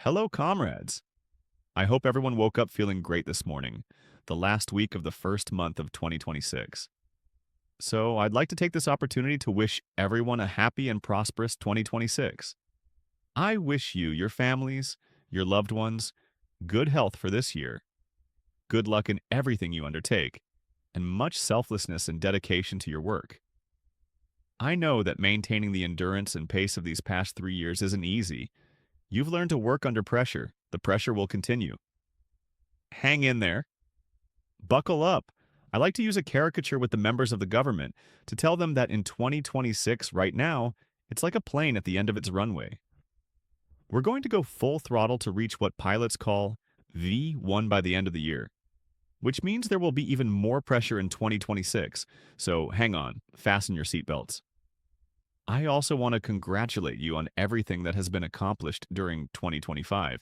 Hello, comrades. I hope everyone woke up feeling great this morning, the last week of the first month of 2026. So, I'd like to take this opportunity to wish everyone a happy and prosperous 2026. I wish you, your families, your loved ones, good health for this year, good luck in everything you undertake, and much selflessness and dedication to your work. I know that maintaining the endurance and pace of these past 3 years isn't easy. You've learned to work under pressure. The pressure will continue. Hang in there. Buckle up. I like to use a caricature with the members of the government to tell them that in 2026, right now, it's like a plane at the end of its runway. We're going to go full throttle to reach what pilots call V1 by the end of the year, which means there will be even more pressure in 2026. So hang on, fasten your seatbelts. I also want to congratulate you on everything that has been accomplished during 2025,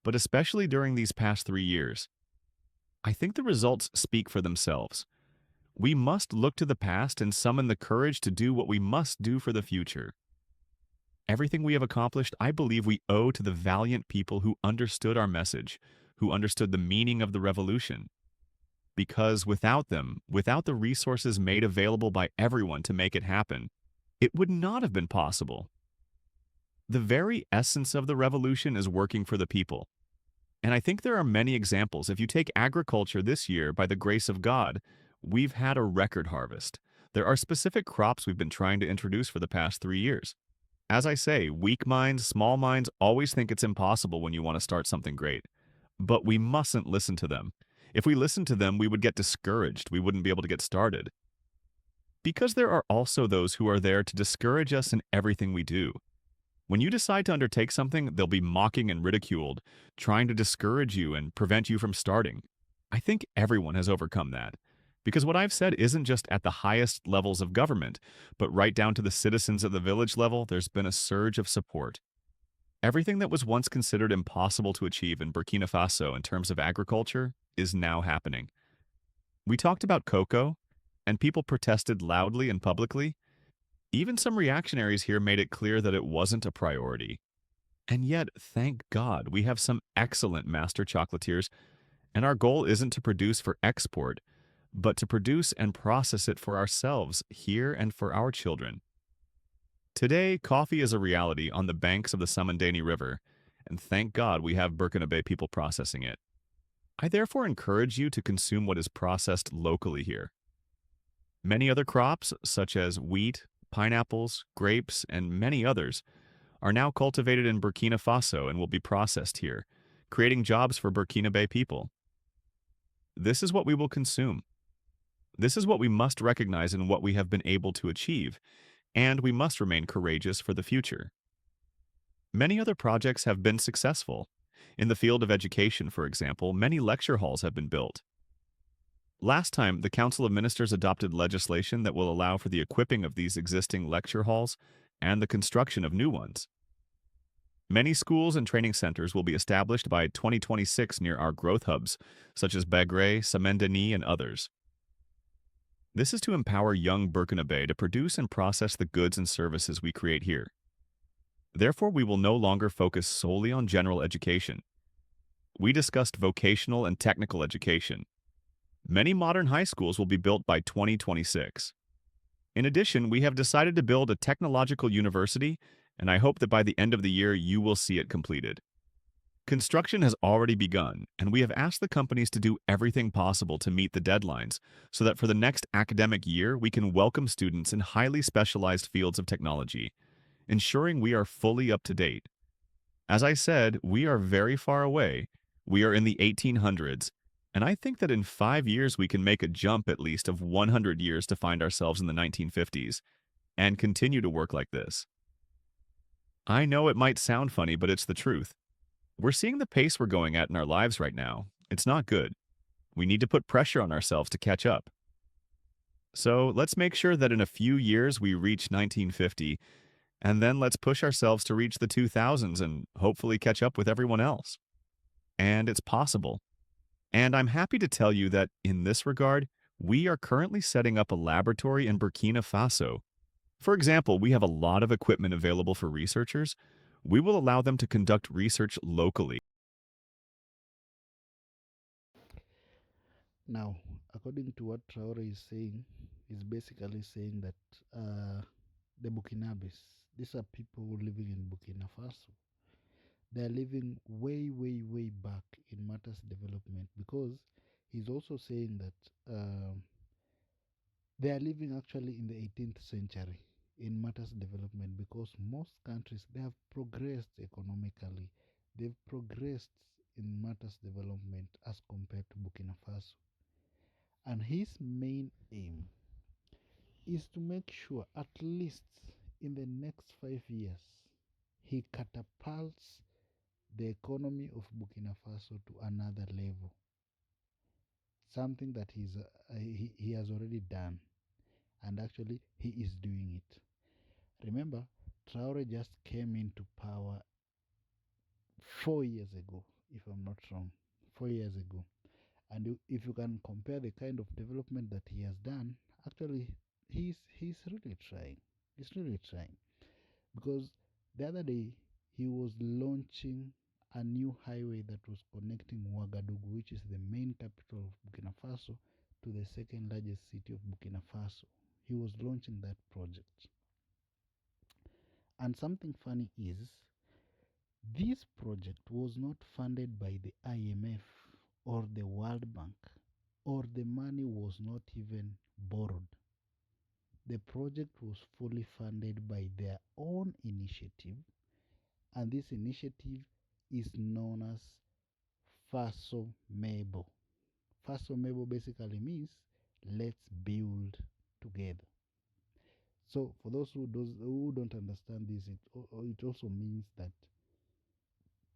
but especially during these past 3 years. I think the results speak for themselves. We must look to the past and summon the courage to do what we must do for the future. Everything we have accomplished, I believe we owe to the valiant people who understood our message, who understood the meaning of the revolution. Because without them, without the resources made available by everyone to make it happen, it would not have been possible. The very essence of the revolution is working for the people. And I think there are many examples. If you take agriculture this year, by the grace of God, we've had a record harvest. There are specific crops we've been trying to introduce for the past 3 years. As I say, weak minds, small minds always think it's impossible when you want to start something great. But we mustn't listen to them. If we listened to them, we would get discouraged. We wouldn't be able to get started. Because there are also those who are there to discourage us in everything we do. When you decide to undertake something, they'll be mocking and ridiculed, trying to discourage you and prevent you from starting. I think everyone has overcome that. Because what I've said isn't just at the highest levels of government, but right down to the citizens at the village level, there's been a surge of support. Everything that was once considered impossible to achieve in Burkina Faso in terms of agriculture is now happening. We talked about cocoa, and people protested loudly and publicly. Even some reactionaries here made it clear that it wasn't a priority. And yet, thank God, we have some excellent master chocolatiers, and our goal isn't to produce for export, but to produce and process it for ourselves here and for our children. Today, coffee is a reality on the banks of the Samandani River, and thank God we have Burkina people processing it. I therefore encourage you to consume what is processed locally here. Many other crops, such as wheat, pineapples, grapes, and many others, are now cultivated in Burkina Faso and will be processed here, creating jobs for Burkina people. This is what we will consume. This is what we must recognize in what we have been able to achieve, and we must remain courageous for the future. Many other projects have been successful. In the field of education, for example, many lecture halls have been built. Last time, the Council of Ministers adopted legislation that will allow for the equipping of these existing lecture halls and the construction of new ones. Many schools and training centers will be established by 2026 near our growth hubs, such as Bagre, Samandani, and others. This is to empower young Burkina to produce and process the goods and services we create here. Therefore, we will no longer focus solely on general education. We discussed vocational and technical education. Many modern high schools will be built by 2026. In addition, we have decided to build a technological university, and I hope that by the end of the year you will see it completed. Construction has already begun, and we have asked the companies to do everything possible to meet the deadlines so that for the next academic year we can welcome students in highly specialized fields of technology, ensuring we are fully up to date. As I said, we are very far away. We are in the 1800s, and I think that in 5 years we can make a jump at least of 100 years to find ourselves in the 1950s, and continue to work like this. I know it might sound funny, but it's the truth. We're seeing the pace we're going at in our lives right now. It's not good. We need to put pressure on ourselves to catch up. So let's make sure that in a few years we reach 1950, and then let's push ourselves to reach the 2000s and hopefully catch up with everyone else. And it's possible. And I'm happy to tell you that in this regard, we are currently setting up a laboratory in Burkina Faso. For example, we have a lot of equipment available for researchers. We will allow them to conduct research locally. Now, according to what Traore is saying, he's basically saying that the Burkinabes, these are people living in Burkina Faso. They are living way, way, way back in matters development, because he's also saying that they are living actually in the 18th century in matters development, because most countries, they have progressed economically, they've progressed in matters development as compared to Burkina Faso. And his main aim is to make sure, at least in the next 5 years, he catapults the economy of Burkina Faso to another level, something that he has already done, and actually he is doing it. Remember, Traore just came into power 4 years ago, if I'm not wrong. 4 years ago. And if you can compare the kind of development that he has done, actually, he's really trying. He's really trying, because the other day he was launching a new highway that was connecting Ouagadougou, which is the main capital of Burkina Faso, to the second largest city of Burkina Faso. He was launching that project. And something funny is, this project was not funded by the IMF or the World Bank, or the money was not even borrowed. The project was fully funded by their own initiative, and this initiative is known as Faso Mebo. Faso Mebo basically means let's build together. So, for those who don't understand this, it also means that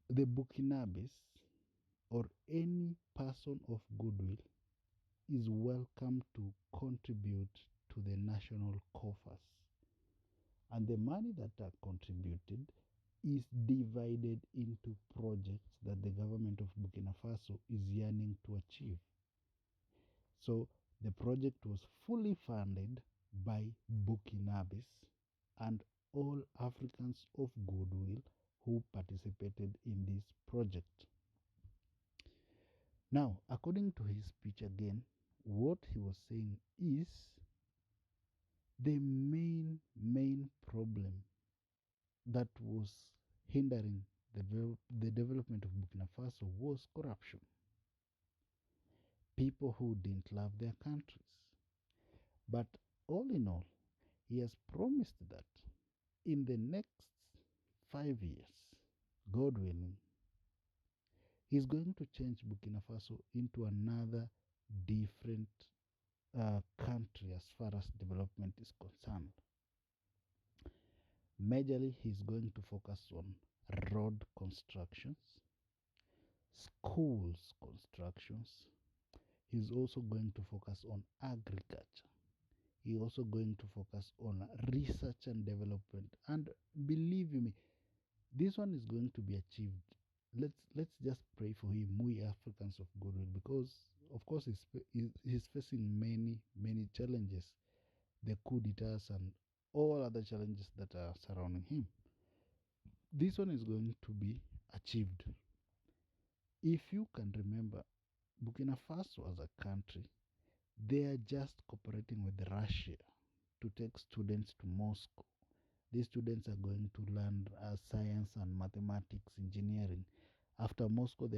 the Burkinabes, or any person of goodwill, is welcome to contribute to the national coffers. And the money that are contributed is divided into projects that the government of Burkina Faso is yearning to achieve. So the project was fully funded by Burkinabes and all Africans of goodwill who participated in this project. Now, according to his speech again, what he was saying is the main problem that was hindering the development of Burkina Faso was corruption. People who didn't love their countries. But all in all, he has promised that in the next 5 years, God willing, he's going to change Burkina Faso into another different country as far as development is concerned. Majorly, he's going to focus on road constructions, schools constructions. He's also going to focus on agriculture. He's also going to focus on research and development. And believe me, this one is going to be achieved. Let's just pray for him, we Africans of goodwill, because of course he's facing many challenges, the coup d'etats and all other challenges that are surrounding him. This one is going to be achieved. If you can remember, Burkina Faso as a country, they are just cooperating with Russia to take students to Moscow. These students are going to learn science and mathematics, engineering. After Moscow, they